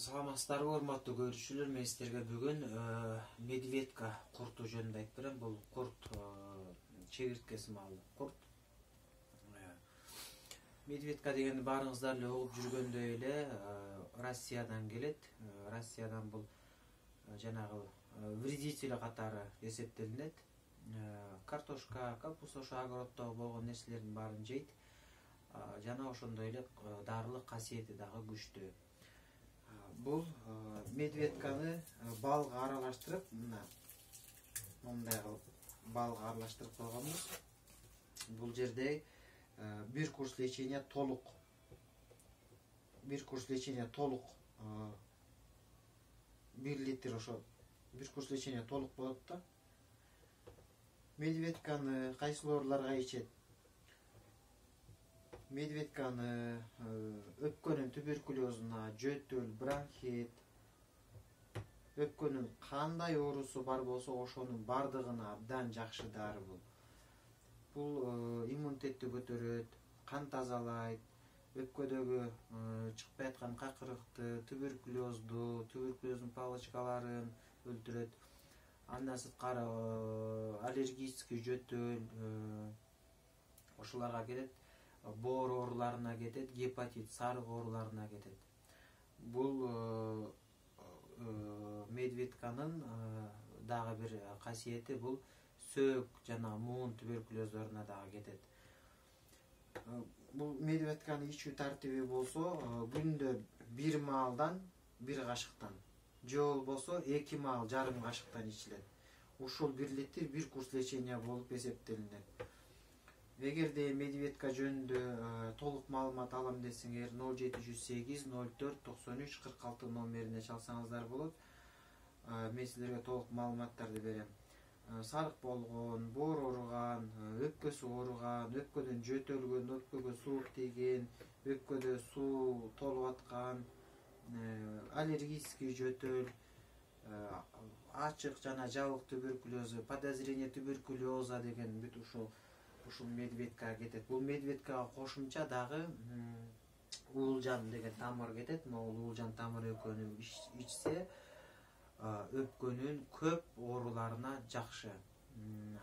Саламатсыздарбы, урматтуу көрүүчүлөр, мен сиздерге бүгүн медведка курту жөнүндө айтып берем. Бул курт чегирткеси сымалуу курт. Медведка дегенди баарыңыздар эле угуп жүргөндөй эле Россиядан келет. Россиядан бул жанагы вредитель катары эсептелинет. Картошка, капуста, ошо огороддо болгон нерселердин баарын жейт. Жана ошондой эле дарылык касиети дагы күчтүү. Бул медведканы балга аралаштырып, мындай кылып балга аралаштырып койгонбуз. Бул жерде бир курс лечения толук. Бир курс лечения толук. 1 литр ошо бир курс лечения толук болот да. Медведканы кайсыл ооруларга ичет? Медведканы өпкөнүн туберкулезуна, жөтөл, бронхит, өпкөнүн кандай оорусу бар болсо ошонун бардыгына абдан жакшы дары бул. Бул иммунитетти көтөрөт, кан тазалайт, өпкөдөгү чыкпай аткан какырыкты, туберкулездун палочкаларын өлтүрөт. Андан сырткары аллергический жөтөл ошолорго келет. Боор ооруларына кетет, гепатит, сарык ооруларына кетет. Бул медведканын дагы бир касиети бул сөөк жана муун туберкулездоруна дагы кетет. Бул медведканы ичүү тартиби болсо күндө 1 маалдан 1 кашыктан, же болбосо 2 маал жарым кашыктан ичилет. Ушул 1 литр 1 курс лечения болуп эсептелинет. Эгерде медведка жөнүндө толук маалымат алам десеңер 0708 04 93 46 номерине чалсаңыздар болот. Мен силерге толук маалыматтарды берем. Сарык болгон, боор ооруган, өпкөсү ооруган, өпкөдөн жөтөлгөн, өпкөгө суук тийген, өпкөдө суу толуп аткан, аллергический жөтөл, ачык жана жабык туберкулезу, подозрение туберкулеза деген бүт ушул медведка кетет. Бул медведкага кошумча дагы уулжан деген тамыр кетет. Могул уулжан тамыры экөөнү ичсе өпкөнүн көп ооруларына жакшы.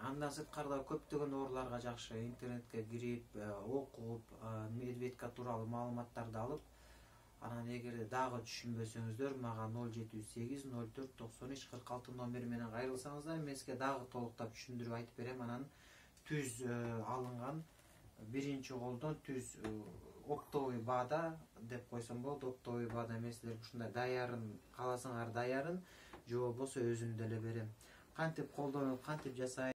Андан сырткары да көптөгөн ооруларга жакшы. Интернетке кирип, окуп, медведка тууралуу маалыматтарды алып, анан эгерде дагы түшүнбөсөңүздөр мага 0708 04 93 46 номери менен кайрылсаңыздар, мен сизге дагы толуктап түшүндүрүп айтып берем. Анан түз алынган биринчи колдон түз оптовый баада деп койсом болот. Оптовый баада мен силерге ушундай даярын кааласаңар даярын, же болбосо өзүм деле берем. Кантип колдонуп, кантип жасайт?